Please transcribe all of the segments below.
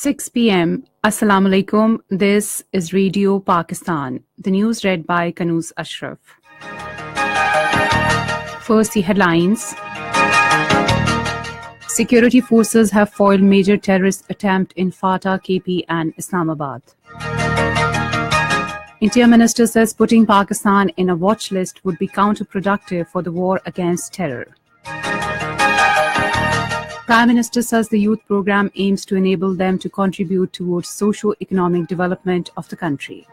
6 p.m. Assalamu alaikum. This is Radio Pakistan. The news read by Kanuz Ashraf. First, the headlines. Security forces have foiled major terrorist attempt in Fata, KP and Islamabad. Interior Minister says putting Pakistan in a watch list would be counterproductive for the war against terror. Prime Minister says the youth program aims to enable them to contribute towards socio-economic development of the country.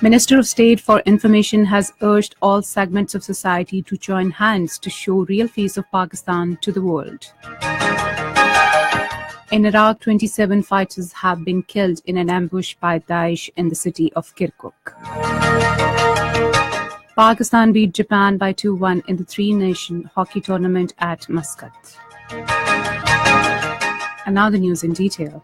Minister of State for Information has urged all segments of society to join hands to show real face of Pakistan to the world. In Iraq, 27 fighters have been killed in an ambush by Daesh in the city of Kirkuk. Pakistan beat Japan by 2-1 in the three-nation hockey tournament at Muscat. And now the news in detail.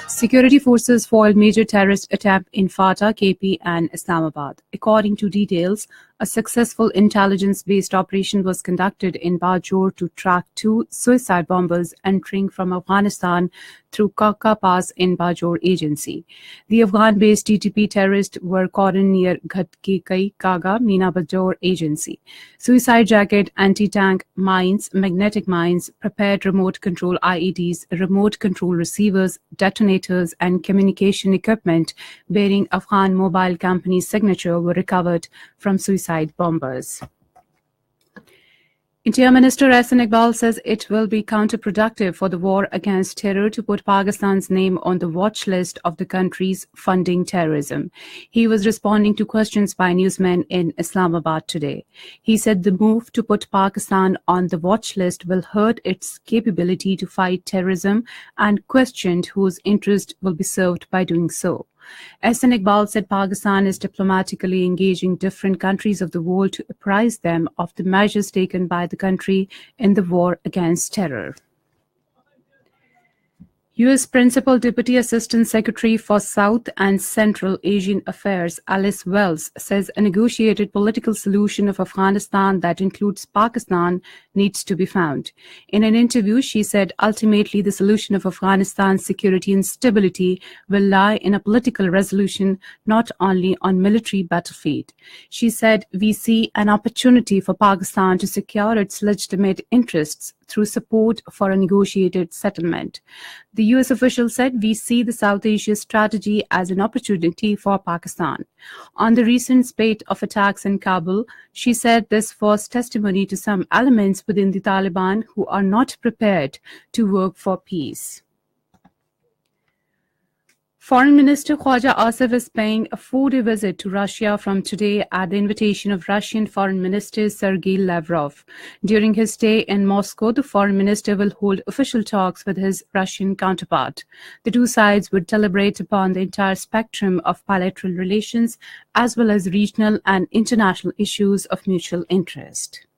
Security forces foiled major terrorist attempt in Fata, KP and Islamabad. According to details, a successful intelligence-based operation was conducted in Bajor to track two suicide bombers entering from Afghanistan through Kaka Pass in Bajor agency. The Afghan-based TTP terrorists were cordoned near Ghatkekai Kaga Mina Bajor agency. Suicide jacket, anti-tank mines, magnetic mines, prepared remote control IEDs, remote control receivers, detonators and communication equipment bearing Afghan Mobile Company's signature were recovered from suicide bombers. Interior Minister Ehsan Iqbal says it will be counterproductive for the war against terror to put Pakistan's name on the watch list of the countries funding terrorism. He was responding to questions by newsmen in Islamabad today. He said the move to put Pakistan on the watch list will hurt its capability to fight terrorism and questioned whose interest will be served by doing so. Ehsan Iqbal said Pakistan is diplomatically engaging different countries of the world to apprise them of the measures taken by the country in the war against terror. U.S. Principal Deputy Assistant Secretary for South and Central Asian Affairs Alice Wells says a negotiated political solution of Afghanistan that includes Pakistan needs to be found. In an interview, she said ultimately the solution of Afghanistan's security and stability will lie in a political resolution, not only on military battlefield. She said, "We see an opportunity for Pakistan to secure its legitimate interests through support for a negotiated settlement." The U.S. official said, "We see the South Asia strategy as an opportunity for Pakistan." On the recent spate of attacks in Kabul, she said this was testimony to some elements within the Taliban who are not prepared to work for peace. Foreign Minister Khwaja Asif is paying a 4-day visit to Russia from today at the invitation of Russian Foreign Minister Sergei Lavrov. During his stay in Moscow, the Foreign Minister will hold official talks with his Russian counterpart. The two sides would deliberate upon the entire spectrum of bilateral relations as well as regional and international issues of mutual interest.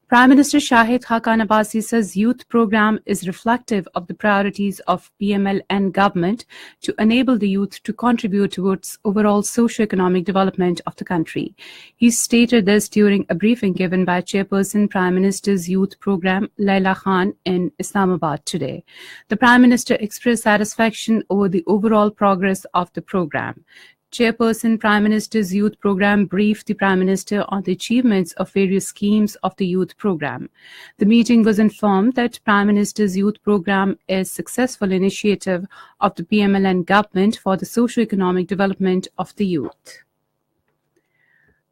Prime Minister Shahid Khaqan Abbasi says youth program is reflective of the priorities of PMLN government to enable the youth to contribute towards overall socio-economic development of the country. He stated this during a briefing given by Chairperson Prime Minister's Youth Program Laila Khan in Islamabad today. The Prime Minister expressed satisfaction over the overall progress of the program. Chairperson Prime Minister's Youth Program briefed the Prime Minister on the achievements of various schemes of the youth program. The meeting was informed that Prime Minister's Youth Program is a successful initiative of the PMLN government for the socio-economic development of the youth.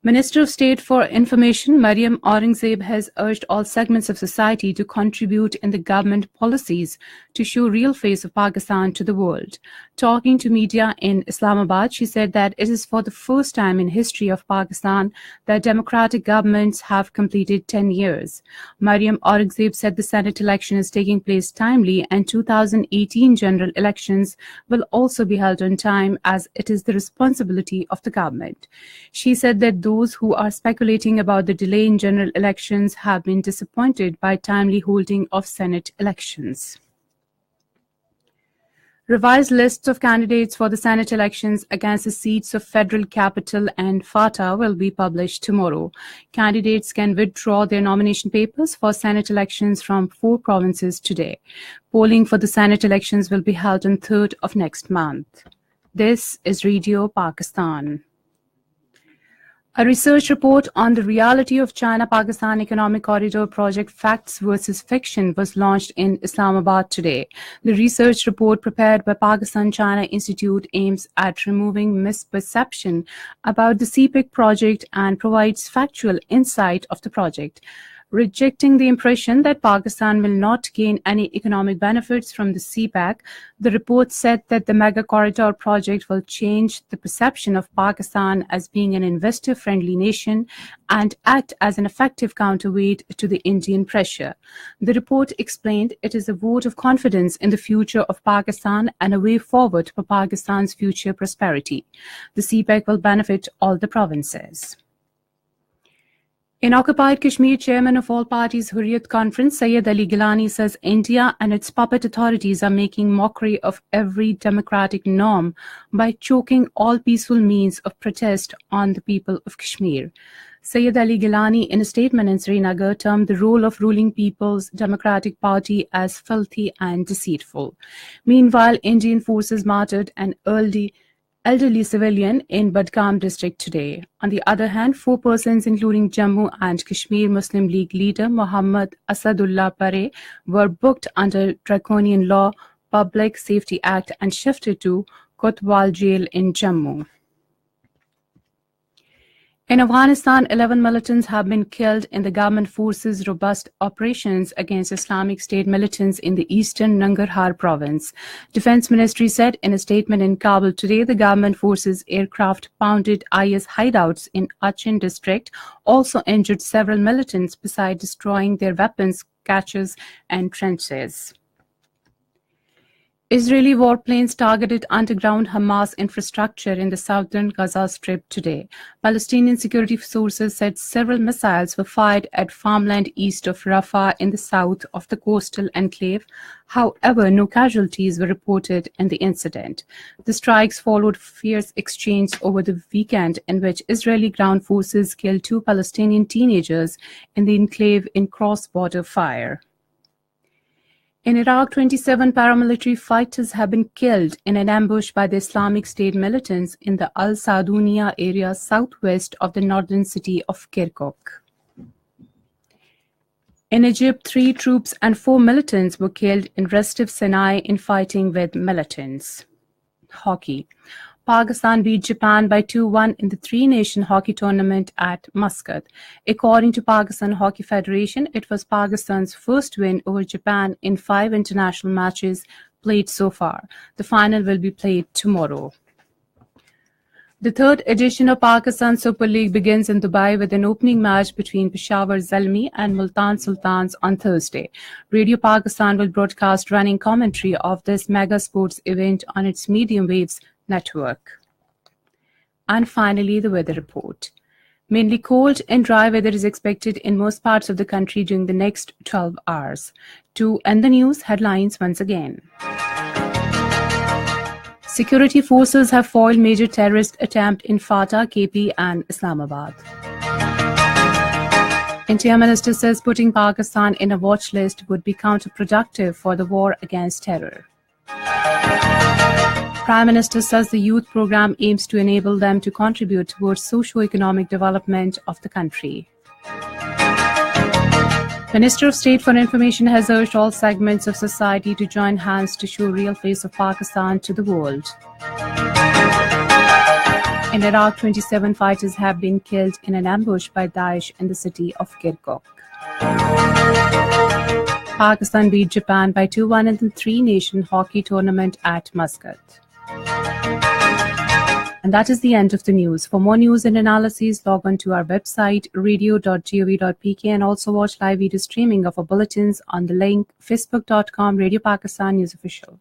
Minister of State for Information Maryam Aurangzeb has urged all segments of society to contribute in the government policies to show real face of Pakistan to the world. Talking to media in Islamabad, she said that it is for the first time in history of Pakistan that democratic governments have completed 10 years. Maryam Aurangzeb said the Senate election is taking place timely and 2018 general elections will also be held on time as it is the responsibility of the government. She said that those who are speculating about the delay in general elections have been disappointed by timely holding of Senate elections. Revised lists of candidates for the Senate elections against the seats of Federal Capital and FATA will be published tomorrow. Candidates can withdraw their nomination papers for Senate elections from 4 provinces today. Polling for the Senate elections will be held on 3rd of next month. This is Radio Pakistan. A research report on the reality of China-Pakistan Economic Corridor Project Facts versus Fiction was launched in Islamabad today. The research report prepared by Pakistan-China Institute aims at removing misperception about the CPEC project and provides factual insight of the project. Rejecting the impression that Pakistan will not gain any economic benefits from the CPEC, the report said that the mega corridor project will change the perception of Pakistan as being an investor-friendly nation and act as an effective counterweight to the Indian pressure. The report explained it is a vote of confidence in the future of Pakistan and a way forward for Pakistan's future prosperity. The CPEC will benefit all the provinces. In occupied Kashmir, chairman of All Parties Hurriyat Conference, Sayyid Ali Gilani, says India and its puppet authorities are making mockery of every democratic norm by choking all peaceful means of protest on the people of Kashmir. Sayyid Ali Gilani, in a statement in Srinagar, termed the role of ruling People's Democratic Party as filthy and deceitful. Meanwhile, Indian forces martyred an elderly civilian in Budgam district today. On the other hand, 4 persons, including Jammu and Kashmir Muslim League leader Muhammad Asadullah Pare, were booked under Draconian Law Public Safety Act and shifted to Kotwal jail in Jammu. In Afghanistan, 11 militants have been killed in the government forces' robust operations against Islamic State militants in the eastern Nangarhar province. Defense Ministry said in a statement in Kabul today the government forces' aircraft pounded IS hideouts in Achin district, also injured several militants besides destroying their weapons caches and trenches. Israeli warplanes targeted underground Hamas infrastructure in the southern Gaza Strip today. Palestinian security sources said several missiles were fired at farmland east of Rafah in the south of the coastal enclave. However, no casualties were reported in the incident. The strikes followed fierce exchange over the weekend in which Israeli ground forces killed 2 Palestinian teenagers in the enclave in cross-border fire. In Iraq, 27 paramilitary fighters have been killed in an ambush by the Islamic State militants in the Al-Saduniya area southwest of the northern city of Kirkuk. In Egypt, 3 troops and 4 militants were killed in Restif Sinai in fighting with militants. Hockey. Pakistan beat Japan by 2-1 in the 3-nation hockey tournament at Muscat. According to Pakistan Hockey Federation, it was Pakistan's first win over Japan in 5 international matches played so far. The final will be played tomorrow. The 3rd edition of Pakistan Super League begins in Dubai with an opening match between Peshawar Zalmi and Multan Sultans on Thursday. Radio Pakistan will broadcast running commentary of this mega sports event on its medium waves network. And finally, the weather report. Mainly cold and dry weather is expected in most parts of the country during the next 12 hours. To end the news, headlines once again. Security forces have foiled major terrorist attempt in FATA, KP and Islamabad. Interior Minister says putting Pakistan in a watch list would be counterproductive for the war against terror. Prime Minister says the youth program aims to enable them to contribute towards socio-economic development of the country. Minister of State for Information has urged all segments of society to join hands to show real face of Pakistan to the world. In Iraq, 27 fighters have been killed in an ambush by Daesh in the city of Kirkuk. Pakistan beat Japan by 2-1 in the 3-nation hockey tournament at Muscat. And that is the end of the news. For more news and analyses, log on to our website radio.gov.pk and also watch live video streaming of our bulletins on the link facebook.com Radio Pakistan News Official.